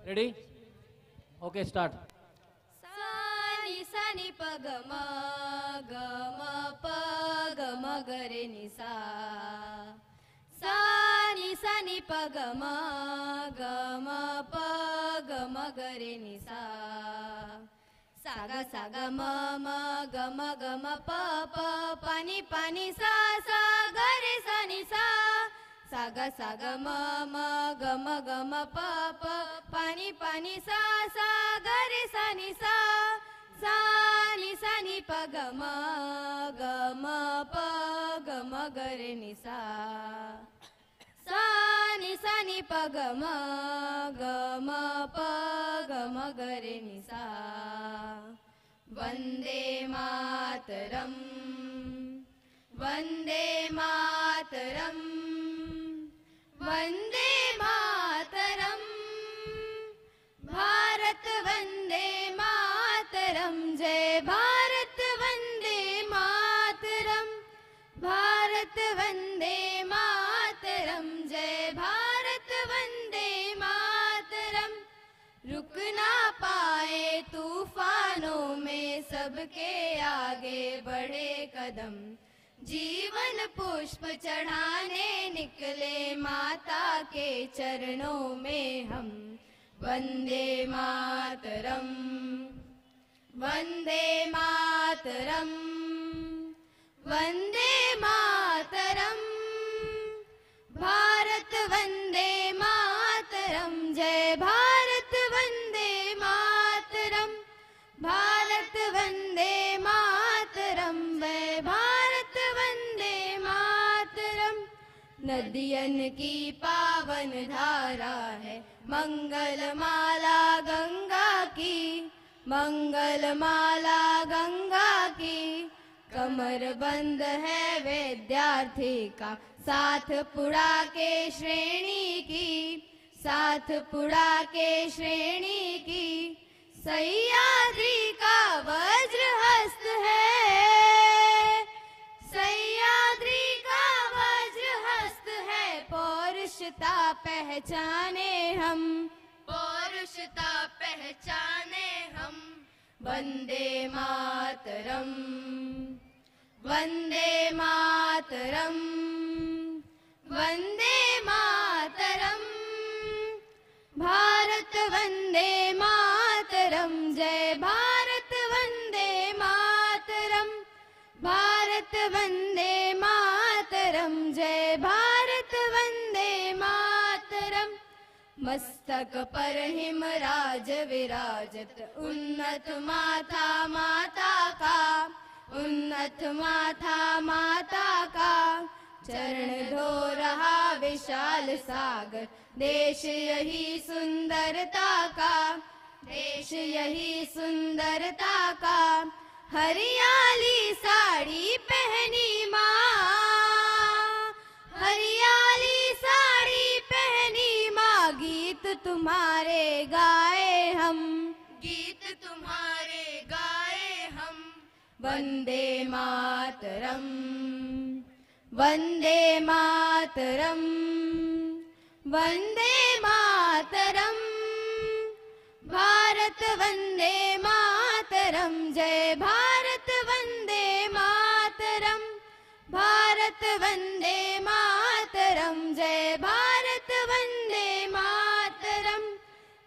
Ready? Okay, start. सानी सानी पग म ग म प ग म ग रे नि सा. सानी सानी पग म ग म प ग म ग रे नि सा. सा ग म ग म प प पानी पानी सा सा ग रे सा नि सा. सा ग ग म प प पानी पानी सा सा ग रे सा नि सा. सा नि सा नि प ग म प ग म ग रे नि सा. सा नि सा नि प ग म प ग म ग रे नि सा. वंदे मातरम वंदे मातरम वंदे मातरम. भारत वंदे मातरम. जय भारत वंदे मातरम. भारत वंदे मातरम. जय भारत वंदे मातरम. रुक ना पाए तूफानों में सबके आगे बढ़े कदम. जीवन पुष्प चढ़ाने निकले माता के चरणों में हम. वंदे मातरम वंदे मातरम वंदे मातरम. भारत वंदे मातरम. जय भारत वंदे मातरम. भारत वंदे मातरम. वै भारत वंदे मातरम. नदियन की पावन धारा है मंगल माला गंगा की. मंगल माला गंगा की. कमर बंद है विद्यार्थी का साथ पुड़ा के श्रेणी की. साथ पुड़ा के श्रेणी की. सह्याद्री का वज्र हस्त है. सह्याद्री का वज्र हस्त है. पौरुषता पहचाने हम. पौरुषता पहचाने हम. वंदे मातरम वंदे मातरम वंदे मातरम. भारत वंदे मातरम. जय भारत वंदे मातरम. भारत वंदे मातरम. जय भारत वंदे मातरम. मस्तक पर हिमराज विराजत उन्नत माथा माता का. उन्नत माथा माता का. चरण धो रहा विशाल सागर. देश यही सुंदरता का. देश यही सुंदरता का. हरियाली साड़ी पहनी माँ. हरियाली साड़ी पहनी माँ. गीत तुम्हारे गाए हम. गीत तुम्हारे गाए हम. वंदे मातरम वंदे मातरम वंदे मातरम. भारत वंदे मातरम. जय भारत वंदे मातरम. भारत वंदे मातरम. जय भारत वंदे मातरम.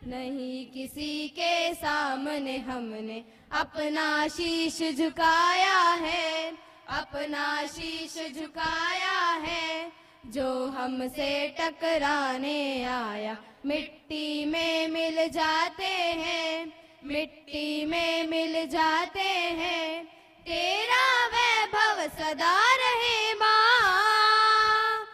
नहीं किसी के सामने हमने अपना शीश झुकाया है. अपना शीश झुकाया है. जो हमसे टकराने आया मिट्टी में मिल जाते हैं. मिट्टी में मिल जाते हैं. तेरा वैभव सदा रहे माँ.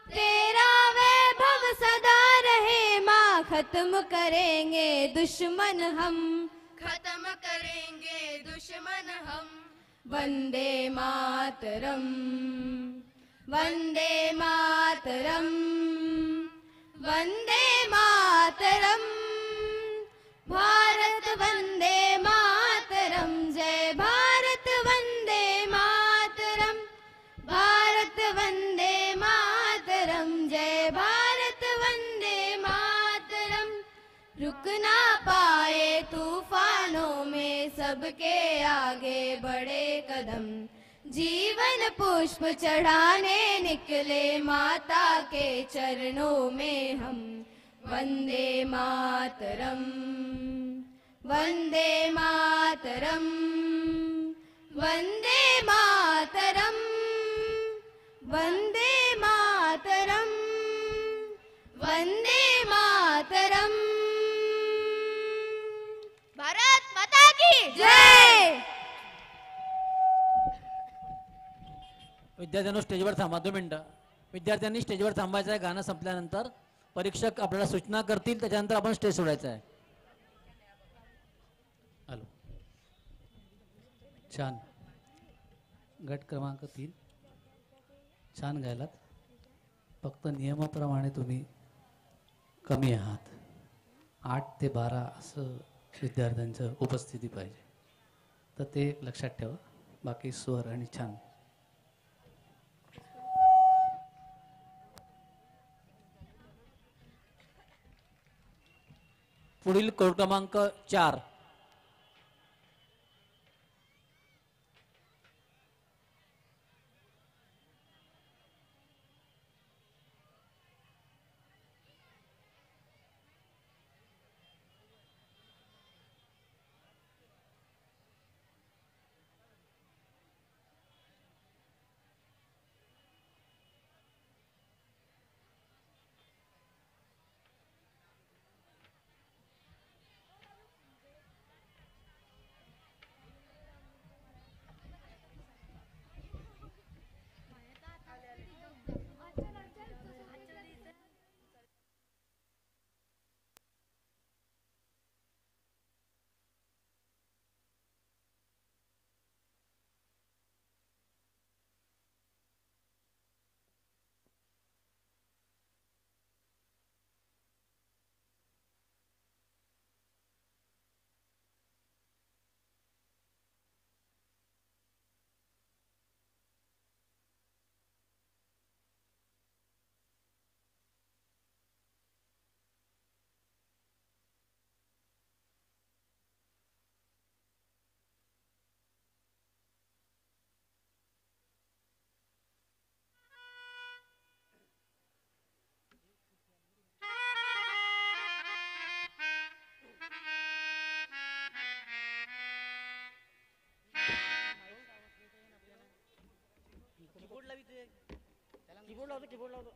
तेरा वैभव सदा रहे माँ. खत्म करेंगे दुश्मन हम. खत्म करेंगे दुश्मन हम. वंदे मातरम वंदे मातरम वंदे मातरम. भारत वंदे मातरम. जय भारत वंदे मातरम. भारत वंदे मातरम. जय भारत वंदे मातरम. रुक ना पाए तूफानों में, सबके आगे बढ़े कदम। जीवन पुष्प चढ़ाने निकले माता के चरणों में हम। वंदे मातरम, वंदे मातरम, वंदे मातरम, वंदे मातरम, वंदे मातरम। भारत माता की जय। विद्यार्थ्यांनो स्टेजवर थांबा 2 मिनिटं. विद्यार्थ्यांनी स्टेजवर थांबायचं आहे. गाणं संपल्यानंतर परीक्षक आपल्याला सूचना करतील, त्याच्यानंतर आपण स्टेज सोडायचं आहे. हॅलो, छान. गट क्रमांक 3 छान गायलात. फक्त नियमाप्रमाणे तुम्ही कमी आहात. 8 ते 12 असं विद्यार्थ्यांचं उपस्थिती पाहिजे, तर ते लक्षात ठेवा. बाकी स्वर आणि छान. पुढील क्रमांक 4. कीबोर्ड लावतो.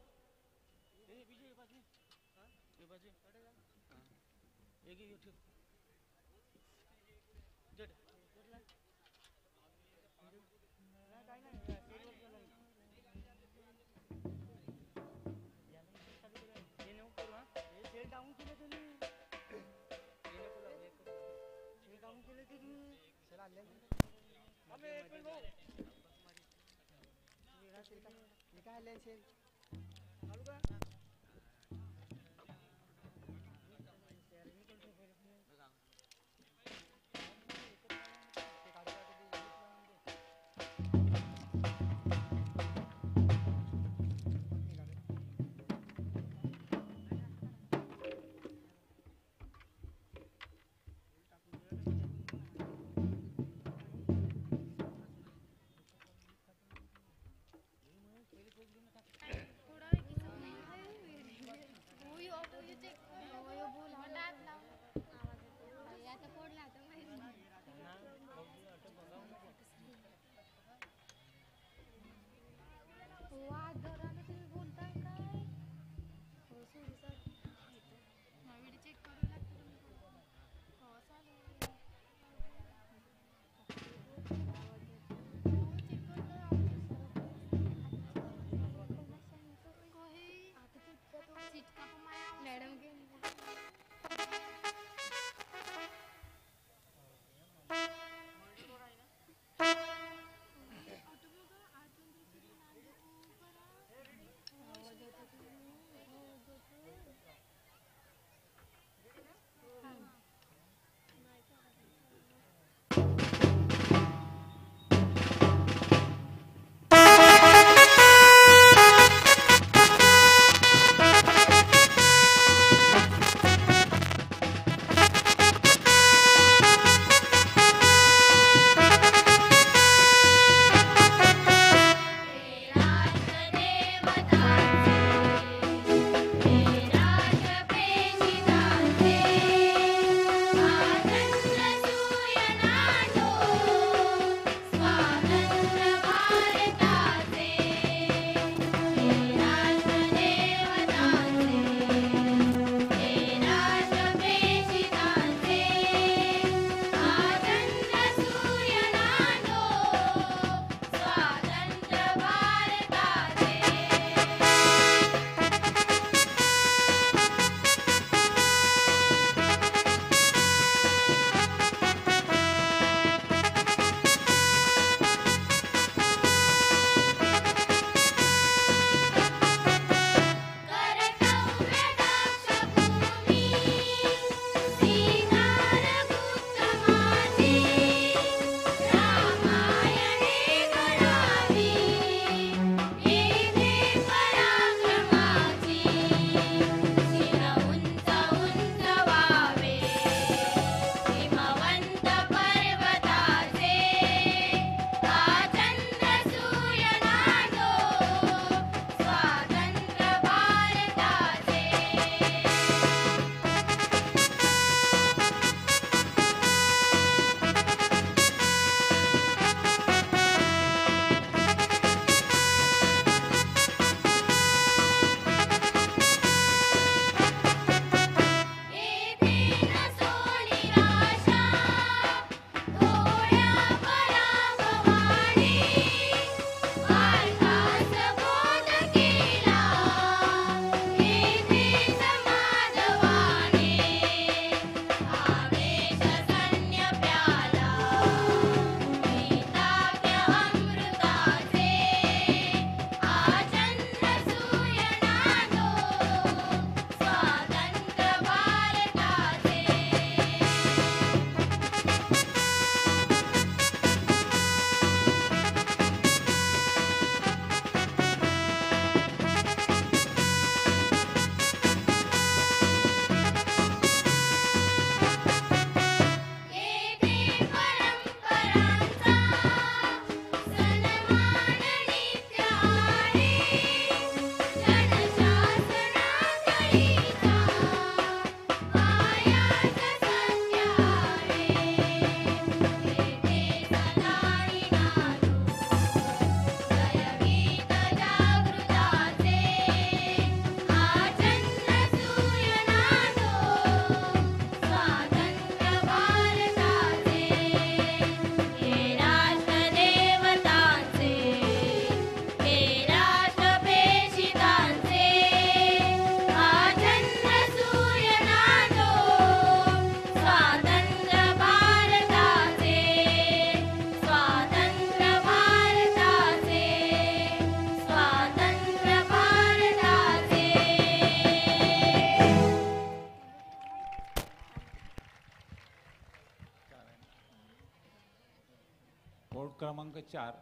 4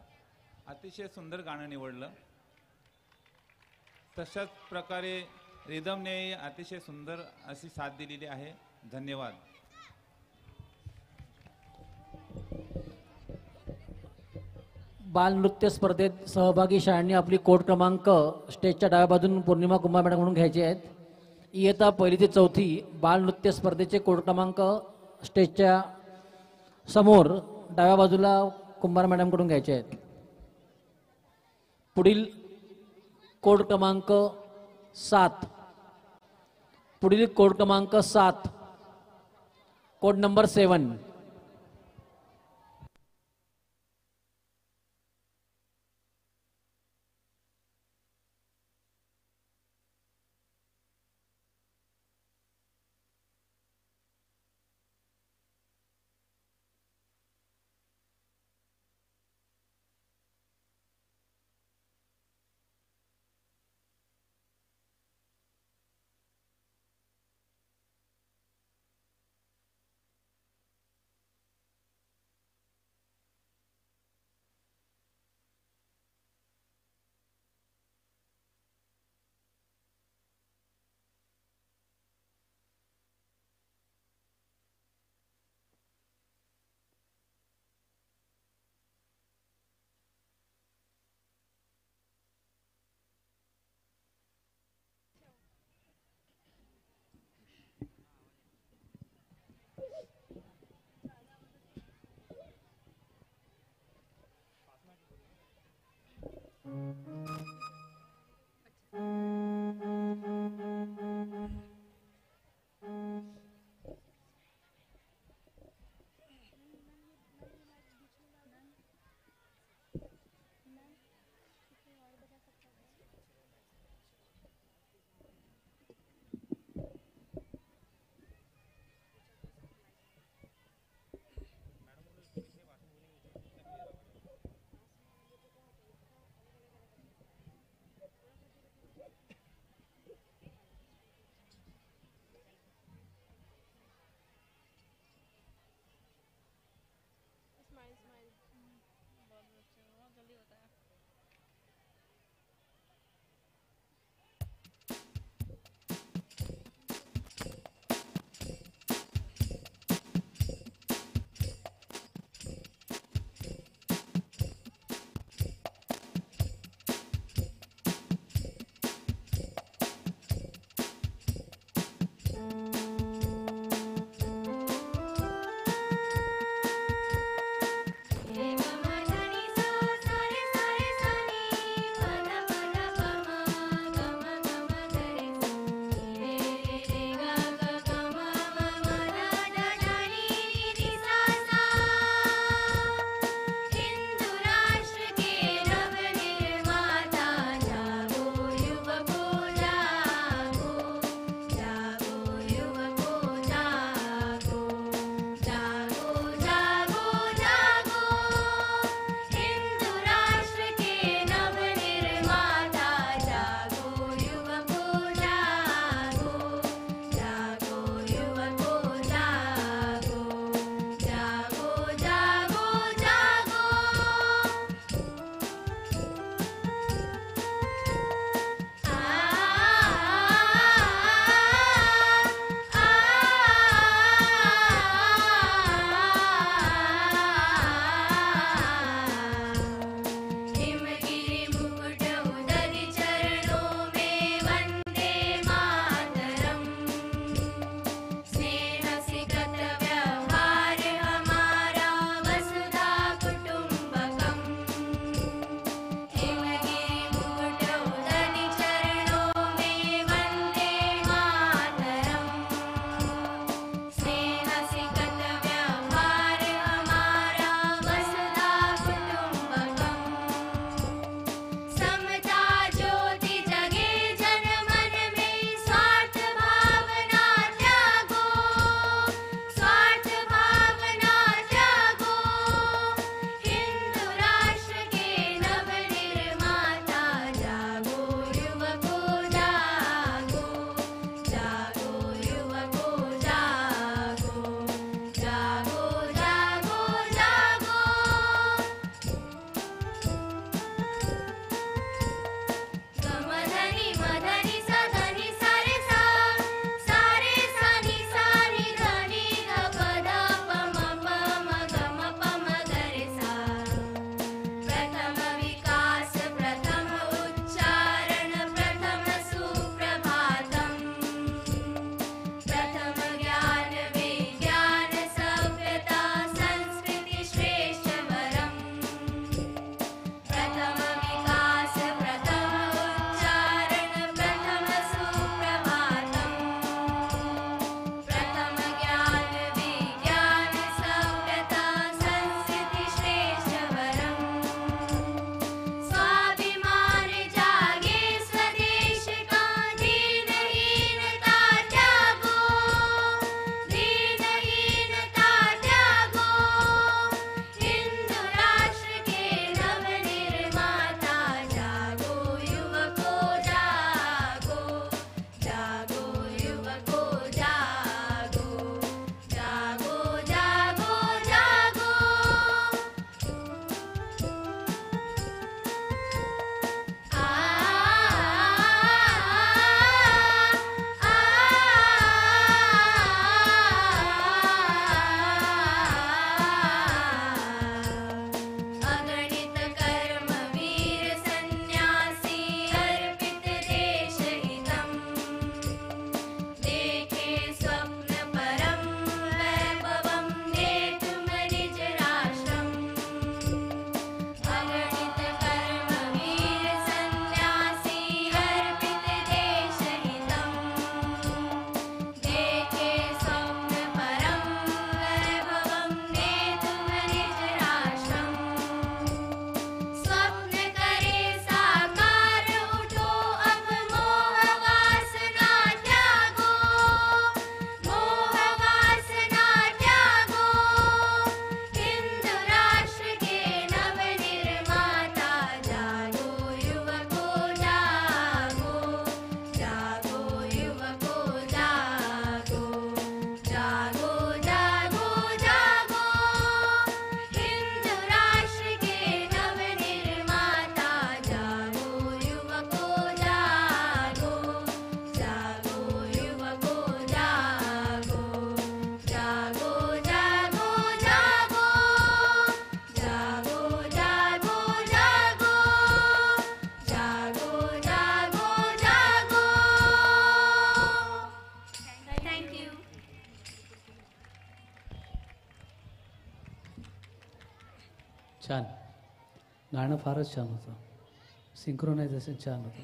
अतिशय सुंदर गाणं निवडलं. तशाच प्रकारे रिदमने अतिशय सुंदर अशी साथ दिलेली आहे. धन्यवाद. बालनृत्य स्पर्धेत सहभागी शाळांनी आपली कोड क्रमांक स्टेजच्या डाव्या बाजून पौर्णिमा कुंभार मॅडमकडून घ्यायचे आहेत. इयत्ता 1ली ते 4थी बालनृत्य स्पर्धेचे कोड क्रमांक स्टेजच्या समोर डाव्या बाजूला कुंभार मॅडमकडून घ्यायचे आहेत. पुढील कोड क्रमांक 7, पुढील कोड क्रमांक 7, कोड नंबर 7. छान. गाणं फारच छान होतं. सिंक्रोनायझेशन छान होतं.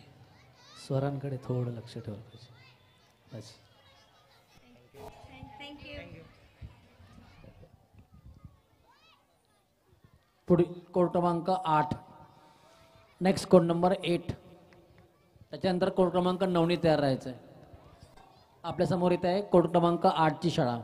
स्वरांकडे थोडं लक्ष ठेवलं पाहिजे बस. थँक्यू. पुढील कोड क्रमांक 8. Next code number 8. त्याच्यानंतर कोड क्रमांक 9 तयार राहायचं आहे. आपल्यासमोर इथे आहे कोड क्रमांक 8 ची शाळा.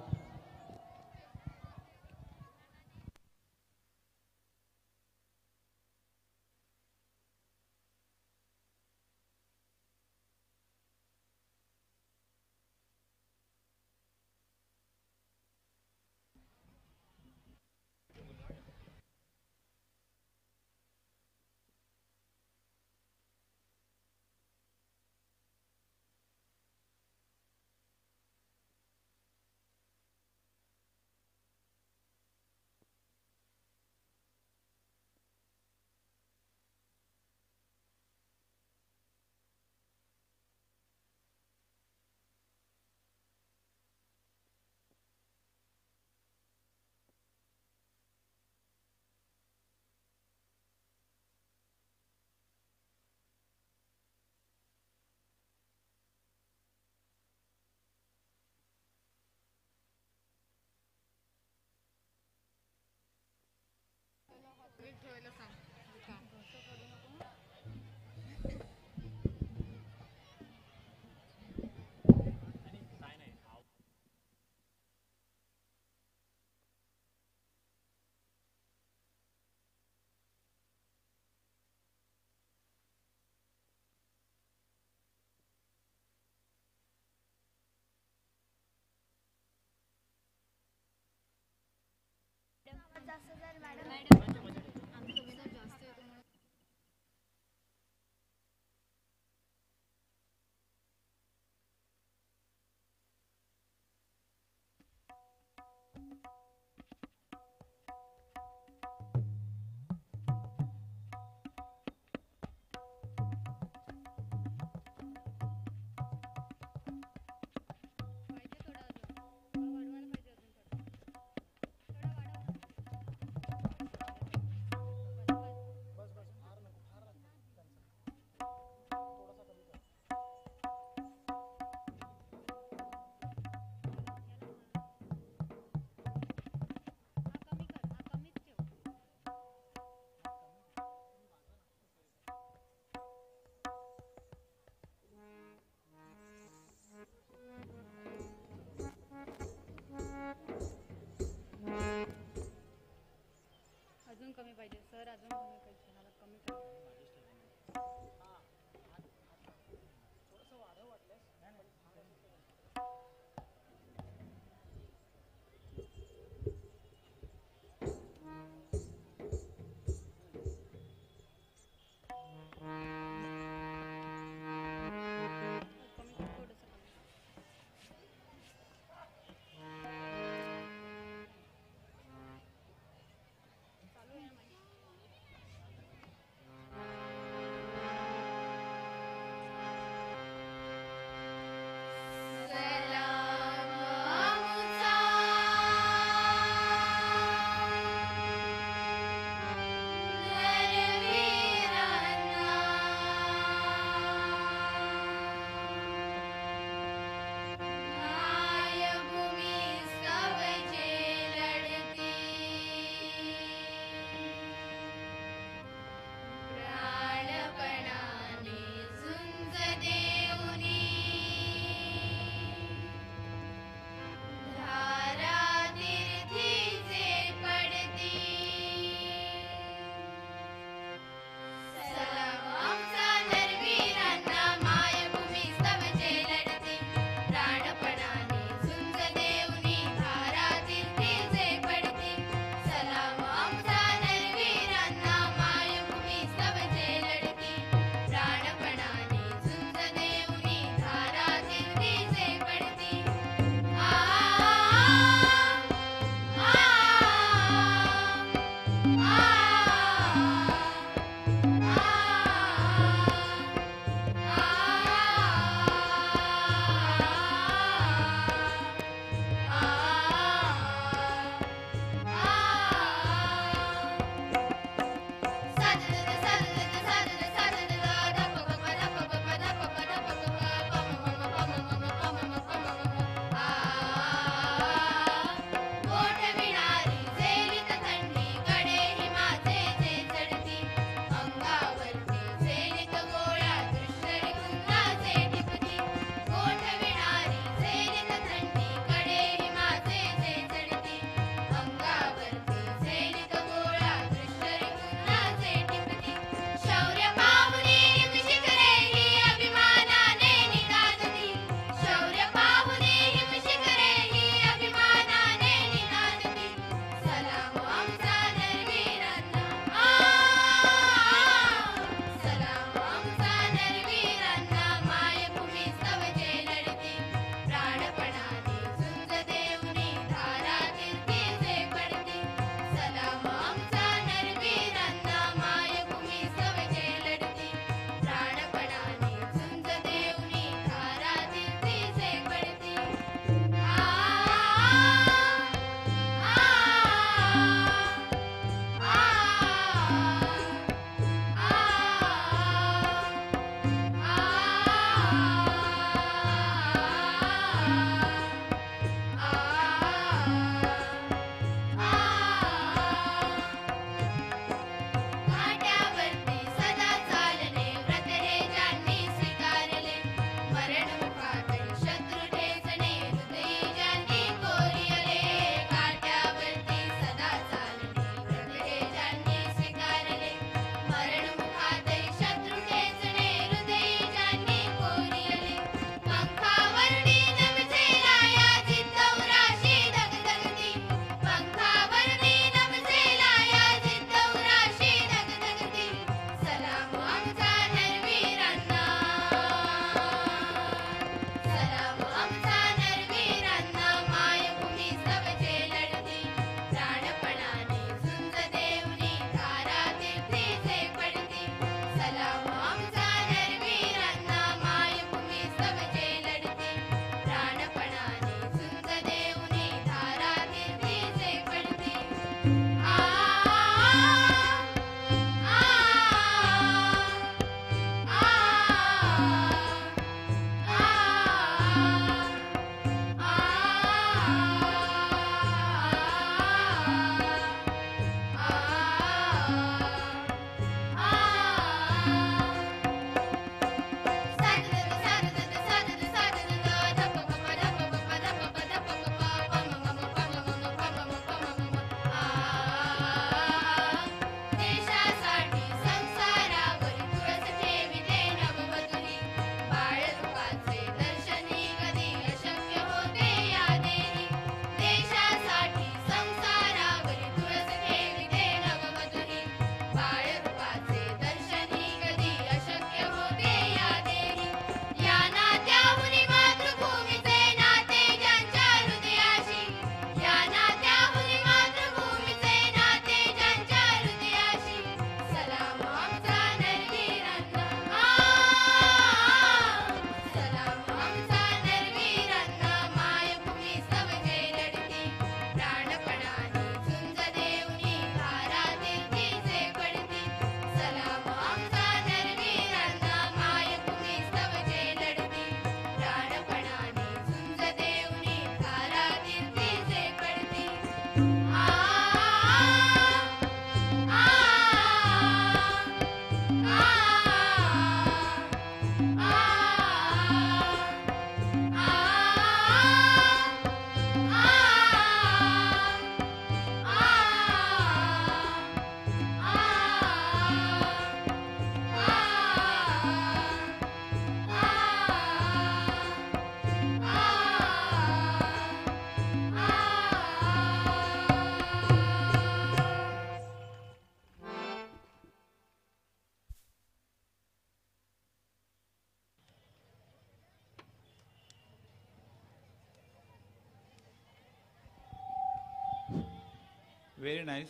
Very nice.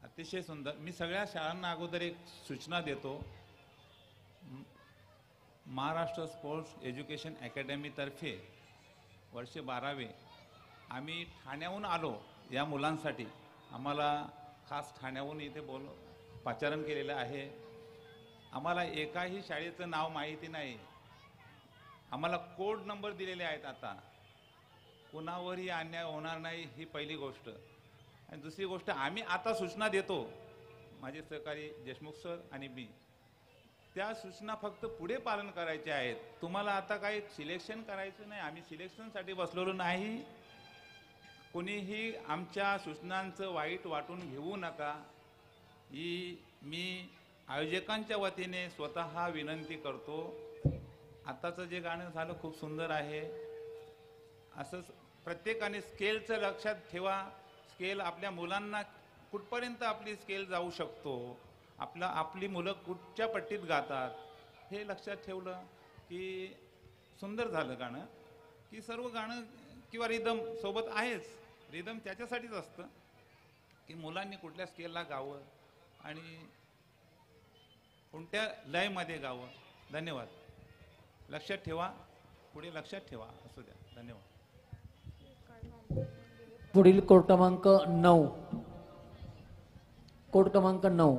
अतिशय सुंदर. मी सगळ्या शाळांना अगोदर एक सूचना देतो. महाराष्ट्र स्पोर्ट्स एज्युकेशन अकॅडमीतर्फे वर्ष 12वे आम्ही ठाण्याहून आलो या मुलांसाठी. आम्हाला खास ठाण्याहून इथे पाचारण केलेलं आहे. आम्हाला एकाही शाळेचं नाव माहिती नाही. आम्हाला कोड नंबर दिलेले आहेत. आता कुणावरही अन्याय होणार नाही ही पहिली गोष्ट. आणि दुसरी गोष्ट, आम्ही आता सूचना देतो, माझे सहकारी देशमुख सर आणि मी, त्या सूचना फक्त पुढे पालन करायच्या आहेत. तुम्हाला आता काही सिलेक्शन करायचं नाही. आम्ही सिलेक्शनसाठी बसलेलो नाही. कोणीही आमच्या सूचनांचं वाईट वाटून घेऊ नका ही मी आयोजकांच्या वतीने स्वतः विनंती करतो. आताचं जे गाणं झालं खूप सुंदर आहे. असंच प्रत्येकाने स्केलचं लक्षात ठेवा. स्केल आपल्या मुलांना कुठपर्यंत आपली स्केल जाऊ शकतो, आपली मुलं कुठच्या पट्टीत गातात हे लक्षात ठेवलं की सुंदर झालं गाणं. की सर्व गाणं किंवा रिदम सोबत आहेच. रिदम त्याच्यासाठीच असतं की मुलांनी कुठल्या स्केलला गावं आणि कोणत्या लयमध्ये गावं. धन्यवाद. लक्षात ठेवा, पुढे लक्षात ठेवा. असू द्या. धन्यवाद. पुढील कोड क्रमांक 9. कोड क्रमांक 9.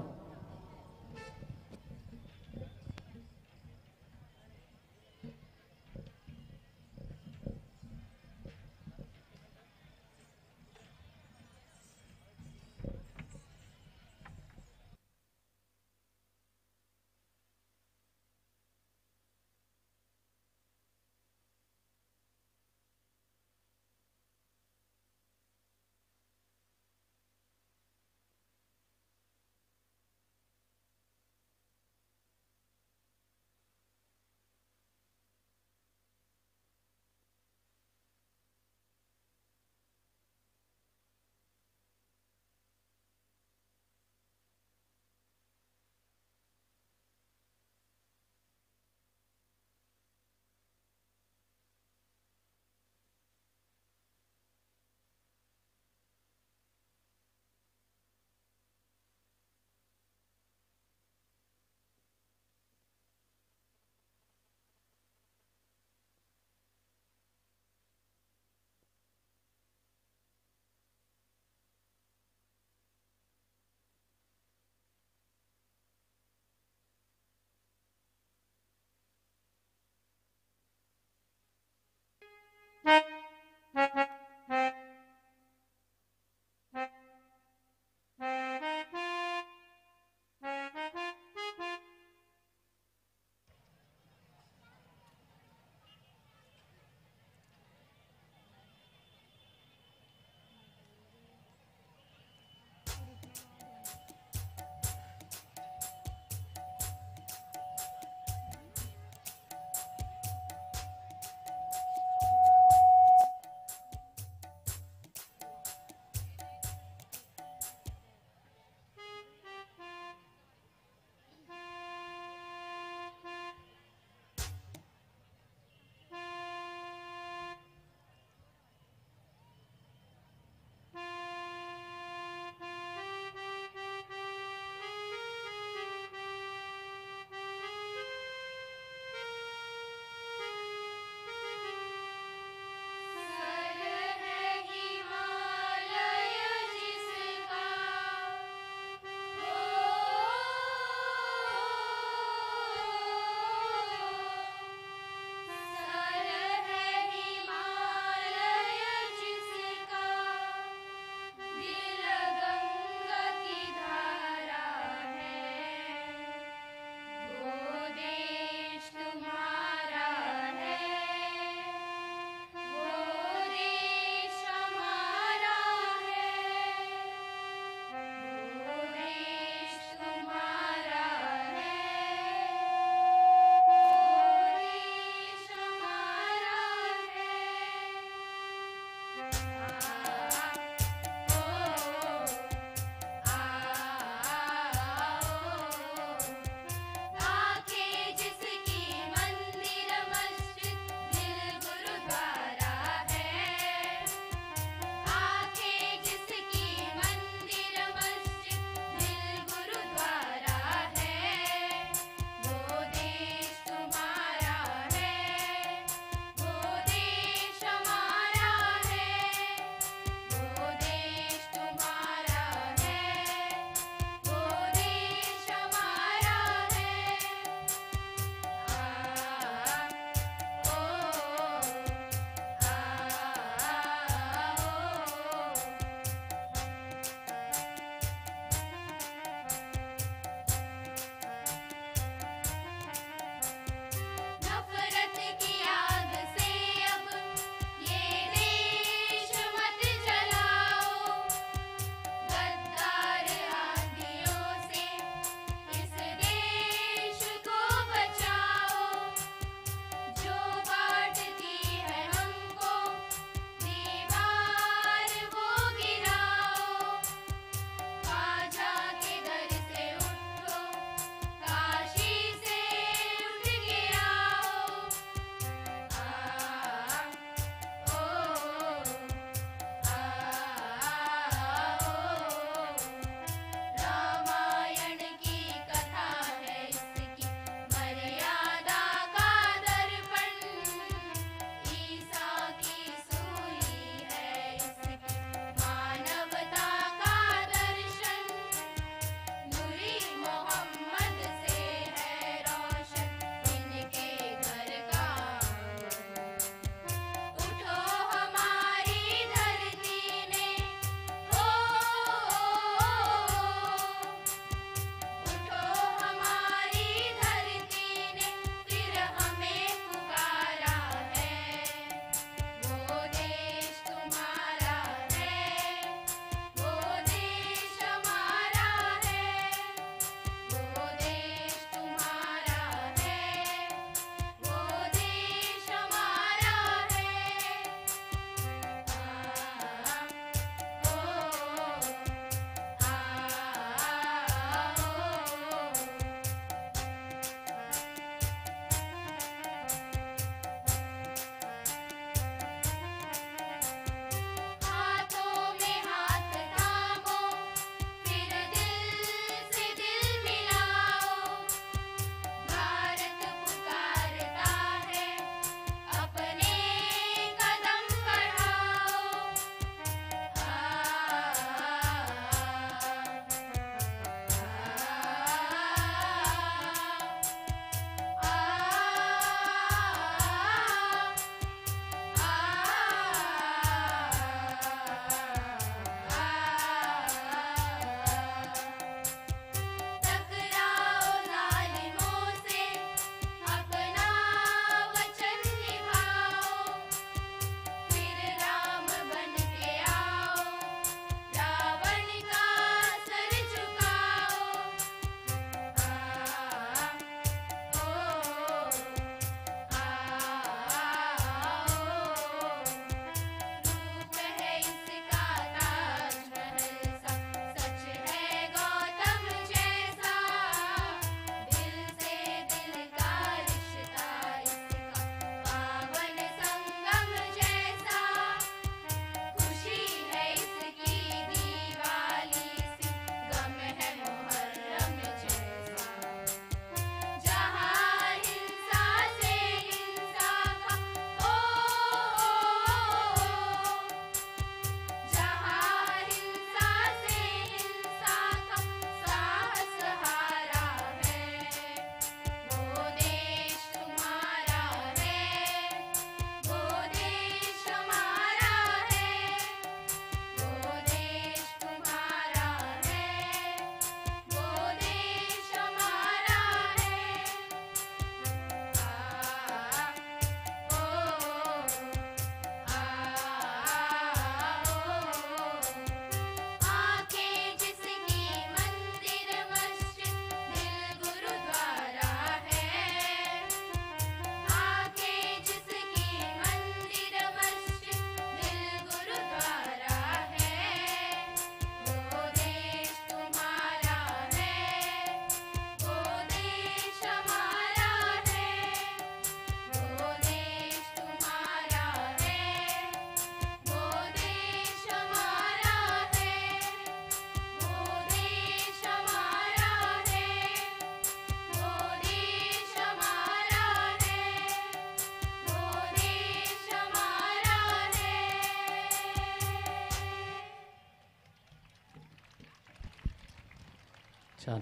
छान.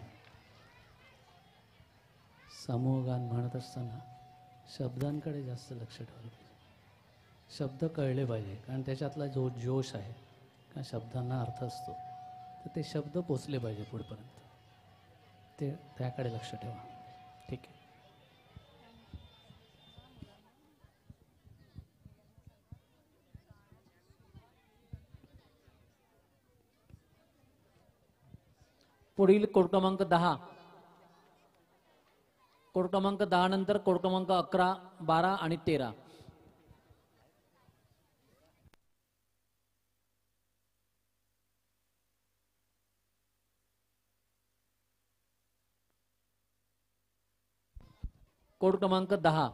समूहगान म्हणत असताना शब्दांकडे जास्त लक्ष ठेवलं पाहिजे. शब्द कळले पाहिजे, कारण त्याच्यातला जो जोश आहे, कारण शब्दांना अर्थ असतो, तर ते शब्द पोचले पाहिजे पुढपर्यंत. ते त्याकडे लक्ष ठेवा. ठीक आहे. पुढील कोड क्रमांक 10. कोड क्रमांक 10 नंतर कोड क्रमांक 11, 12 आणि 13. कोड क्रमांक 10.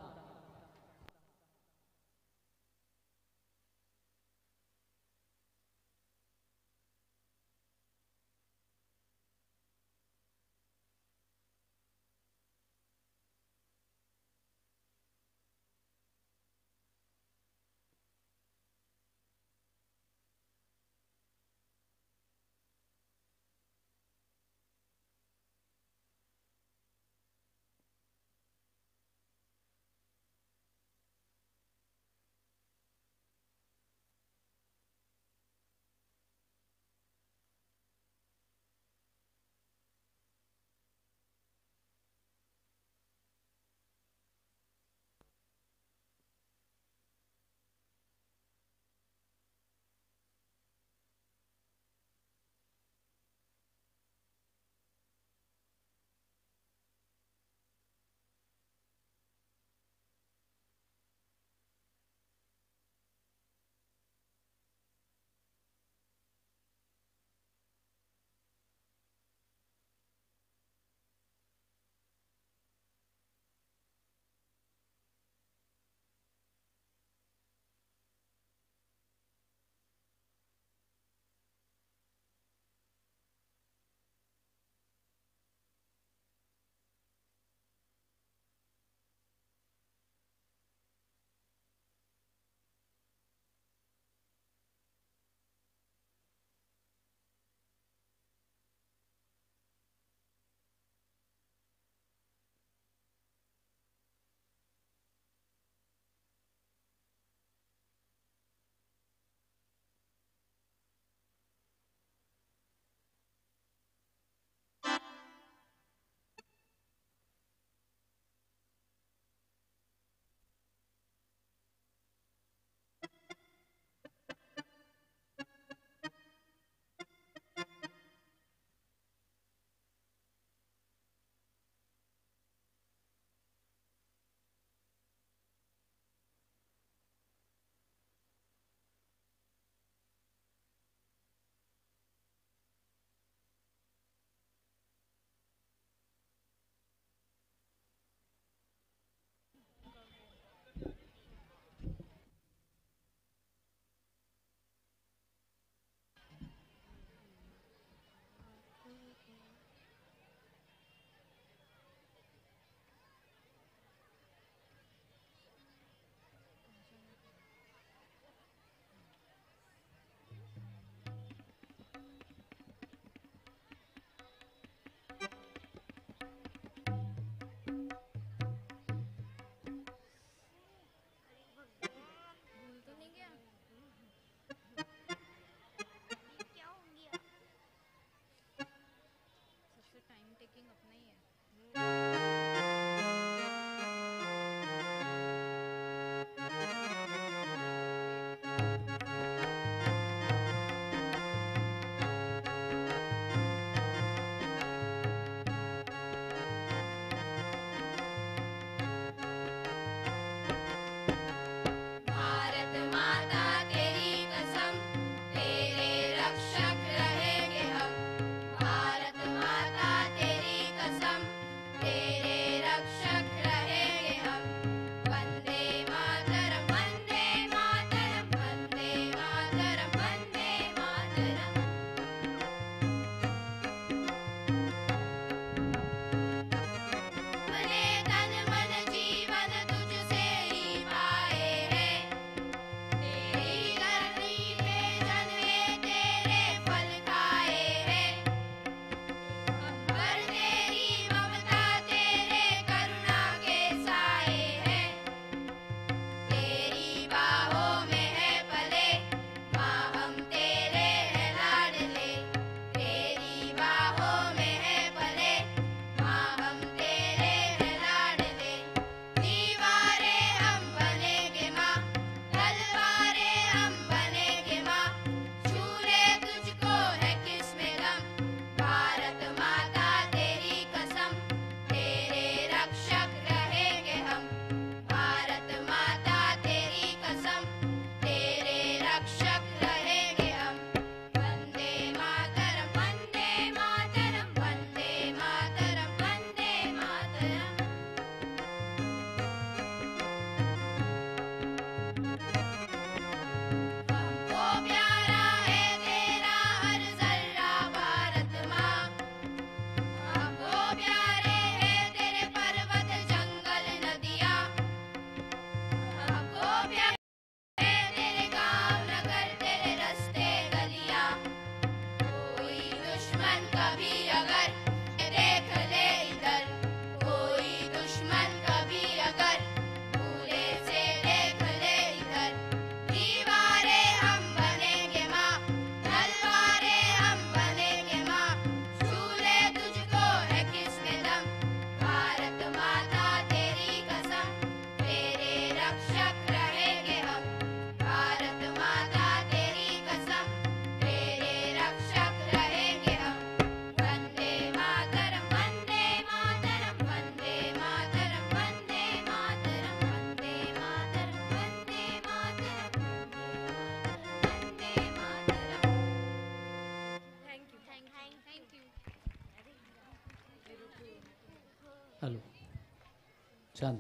छान.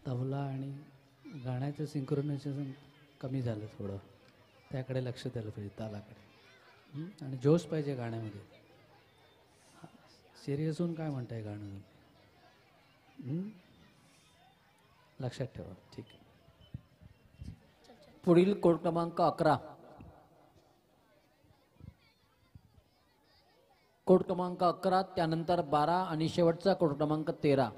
तबला आणि गाण्याचं सिंक्रोनायझेशन कमी झालं थोडं. त्याकडे लक्ष द्यायला पाहिजे, तालाकडे. आणि जोश पाहिजे गाण्यामध्ये. सिरियस होऊन काय म्हणताय गाणं? लक्षात ठेवा. ठीक आहे. पुढील कोड क्रमांक 11. कोड क्रमांक 11, त्यानंतर 12 आणि शेवटचा कोड क्रमांक 13.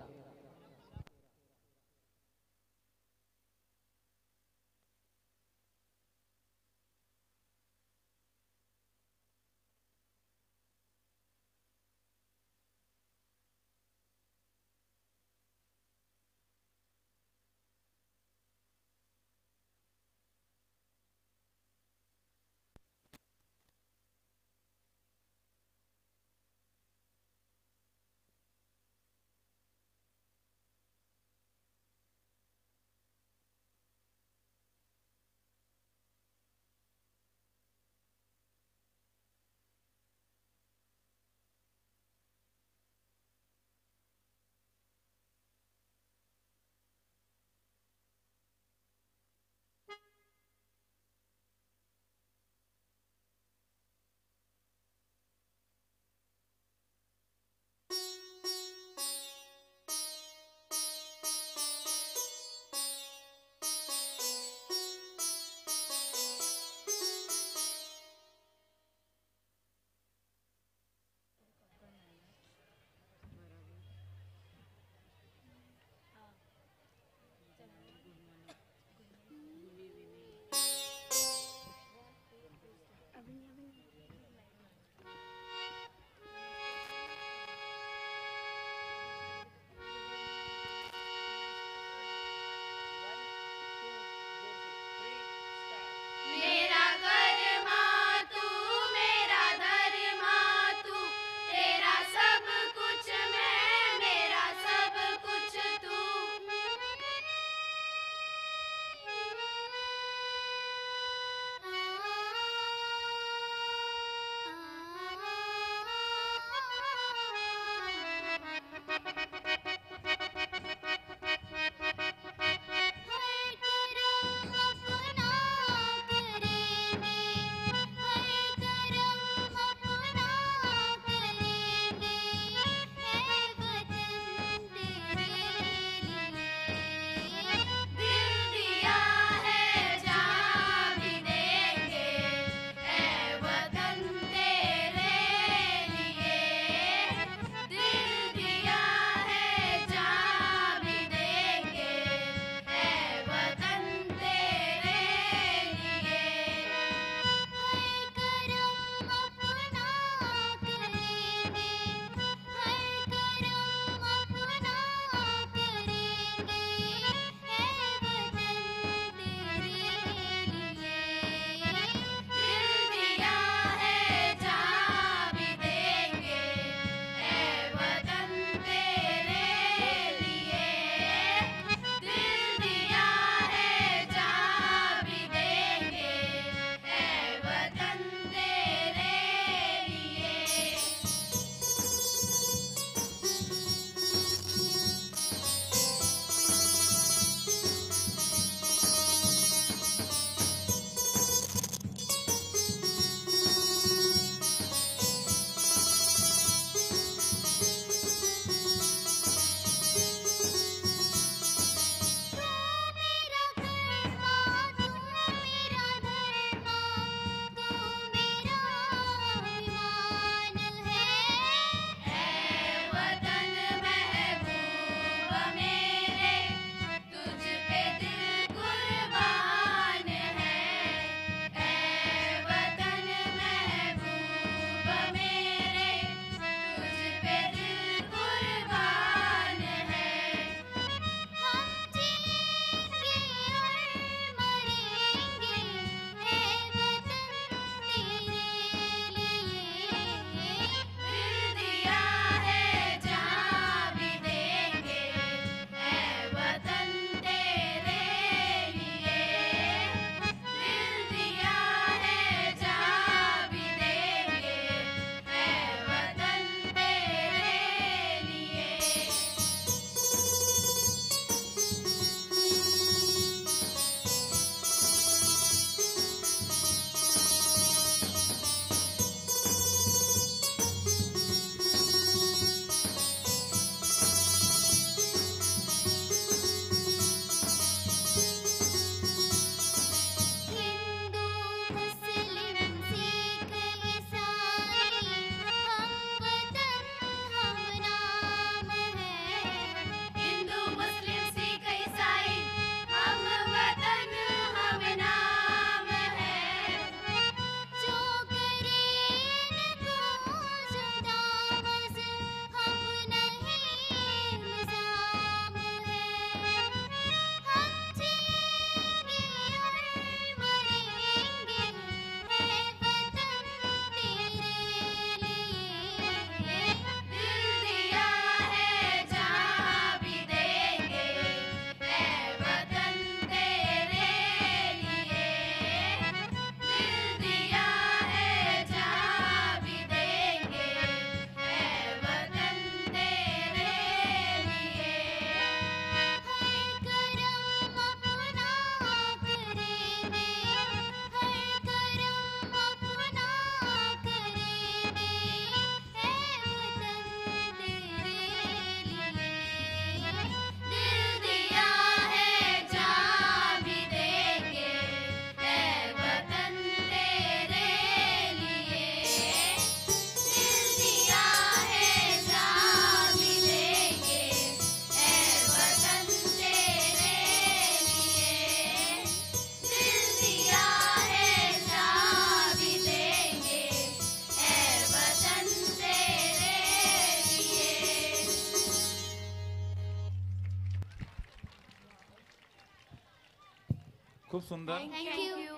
खूप सुंदर. थँक्यू.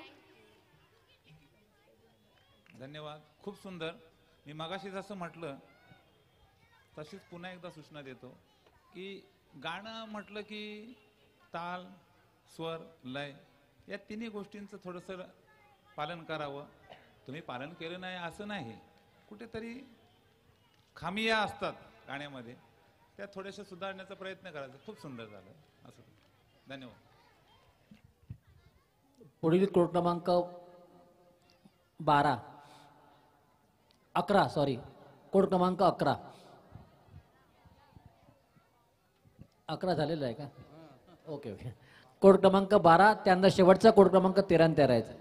धन्यवाद. खूप सुंदर. मी मगाशी जसं म्हटलं तशीच पुन्हा एकदा सूचना देतो की गाणं म्हटलं की ताल, स्वर, लय या तिन्ही गोष्टींचं थोडंसं पालन करावं. तुम्ही पालन केलं नाही असं नाही, कुठेतरी खामी या असतात गाण्यामध्ये, त्या थोड्याशा सुधारण्याचा प्रयत्न करायचा. खूप सुंदर झालं असं. धन्यवाद. पुढील कोड क्रमांक 11 सॉरी, कोड क्रमांक 11 झालेला आहे का? Okay okay. कोड क्रमांक 12, त्यानंतर शेवटचा कोड क्रमांक 13 आणि 13 आहे.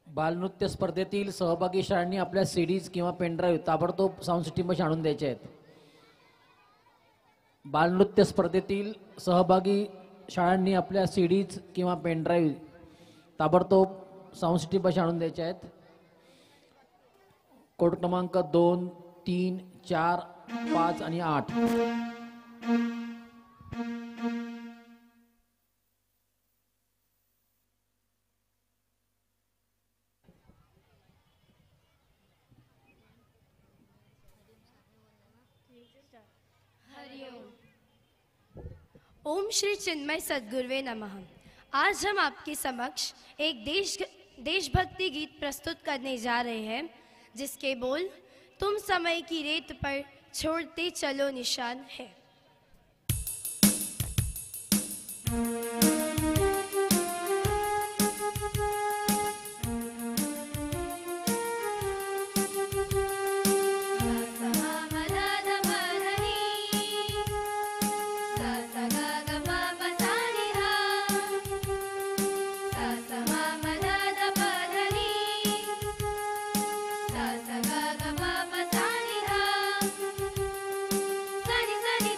बालनृत्य स्पर्धेतील सहभागी शाळांनी आपल्या सीडीज किंवा पेनड्राईव्ह ताबडतोब साऊंड सिस्टीमपाशी आणून द्यायचे आहेत. बालनृत्य स्पर्धेतील सहभागी शाळांनी आपल्या सीडीज किंवा पेनड्राईव्ह ताबडतोब साऊंड सिस्टीमपाशी आणून द्यायचे आहेत. कोड क्रमांक 2, 3, 4, 5 आणि 8. ओम श्री चिन्मय सद्गुरुवे नमः। आज हम आपके समक्ष एक देशभक्ति गीत प्रस्तुत करने जा रहे हैं, जिसके बोल तुम समय की रेत पर छोड़ते चलो निशान है। Sunny, sunny,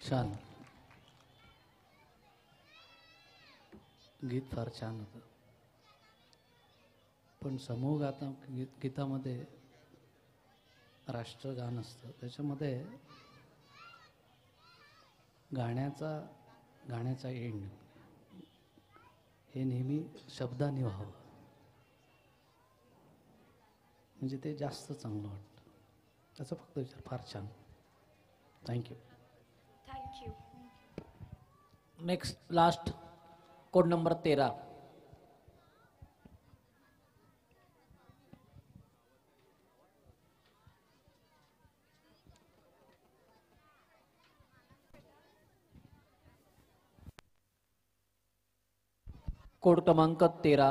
छान. गीत फार छान होतं. पण समूह गीतामध्ये राष्ट्रगान असतं, त्याच्यामध्ये गाण्याचा एंड हे नेहमी शब्दाने व्हावं, म्हणजे ते जास्त चांगलं वाटतं. त्याचा फक्त विचार. फार छान. Thank you. Thank you. Next last code number 13. Code क्रमांक 13.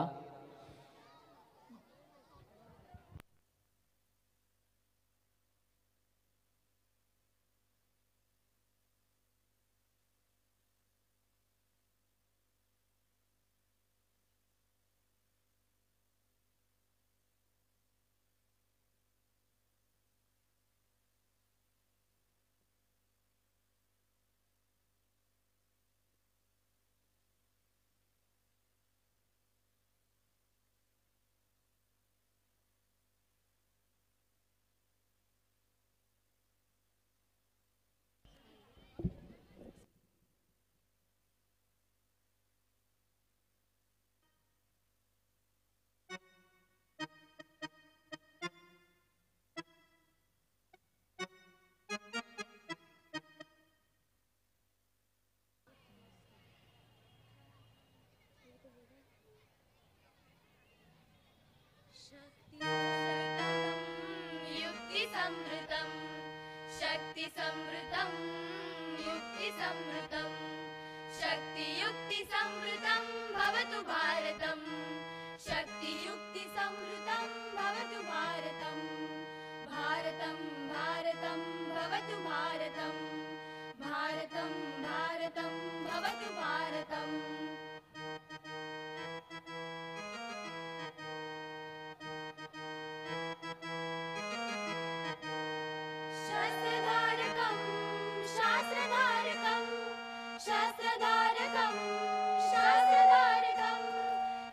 युक्तिसमृतं शक्तिसमृतं युक्तिसमृतं शक्तियुक्तिसमृतं भवतु भारतं शक्तियुक्तिसमृतं भवतु भारतं भारतं भारतं भवतु भारतं भारतं भारतं भवतु भारतम् शास्त्रधारकं शास्त्रधारकं शास्त्रधारकं शास्त्रधारकं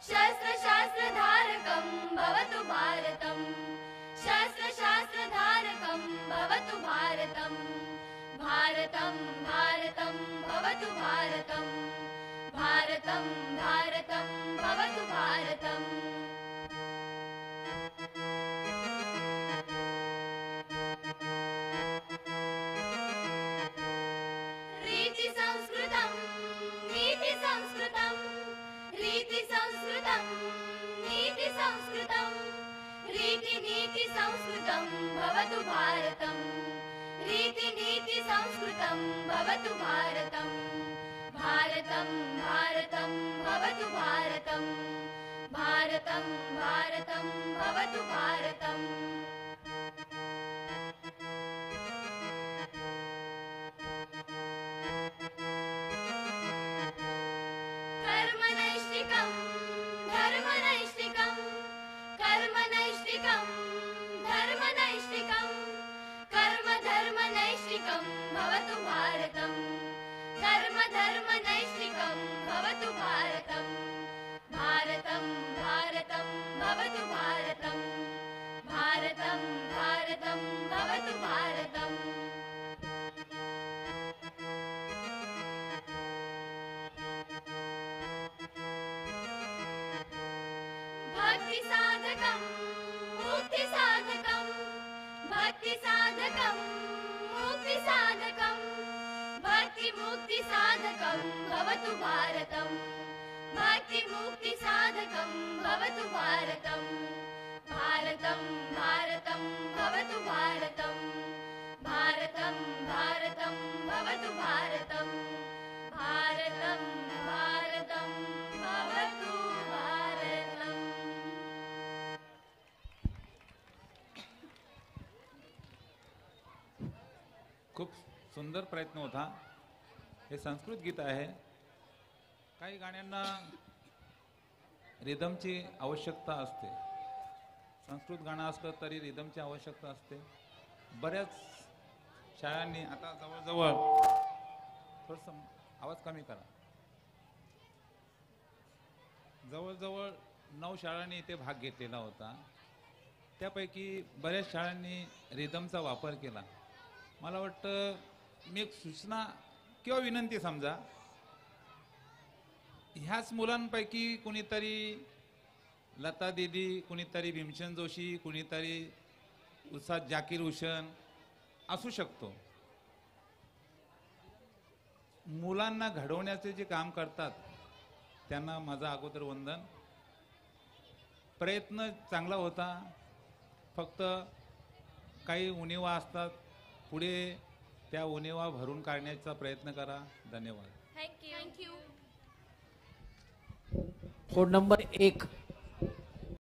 शास्त्रशास्त्रधारकं भवतु भारतं शास्त्रशास्त्रधारकं भवतु भारतं भारतं भारतं भवतु भारतं भारतं भारतं भवतु भारतम् रीतिसंस्कृतं नीतिसंस्कृतं रीतिसंस्कृतं नीतिसंस्कृतं रीतिनीतिसंस्कृतं भवतु भारतं रीतिनीतिसंस्कृतं भवतु भारतं भारतं भारतं भवतु भारतं भारतं भारतं भवतु भारतम् कर्मनैष्ठिकं धर्मनैष्ठिकं कर्मनैष्ठिकं धर्मनैष्ठिकं कर्मधर्मनैष्ठिकं भवतु भारतं कर्मधर्मनैष्ठिकं भवतु भारतं भारतं भारतं भवतु भारतं भारतं भारतं भवतु भारतम् भक्तिसाधकं मुक्तिसाधकं भक्तिसाधकं मुक्तिसाधकं भक्तिमुक्तिसाधकं भवतु भारतं भक्तिमुक्तिसाधकं भवतु भारतं भारतं भारतं भवतु भारतं भारतं भारतं भवतु भारतं भारतं भारतं भवतु भारतम् खूप सुंदर प्रयत्न होता. हे संस्कृत गीत आहे. काही गाण्यांना रिदमची आवश्यकता असते. संस्कृत गाणं असलं तरी रिदमची आवश्यकता असते. बऱ्याच शाळांनी आता जवळजवळ थोडंसं आवाज कमी करा. जवळजवळ 9 शाळांनी इथे भाग घेतलेला होता. त्यापैकी बऱ्याच शाळांनी रिदमचा वापर केला. मला वाटतं मी एक सूचना किंवा विनंती समजा, ह्याच मुलांपैकी कुणीतरी लता दीदी, कुणीतरी भीमचंद जोशी, कुणीतरी उस्ताद जाकीर हुसेन असू शकतो. मुलांना घडवण्याचे जे काम करतात त्यांना माझं अगोदर वंदन. प्रयत्न चांगला होता, फक्त काही उणिवा असतात, पुढे त्या उणिवा भरून काढण्याचा प्रयत्न करा. धन्यवाद. थँक्यू. Code number 1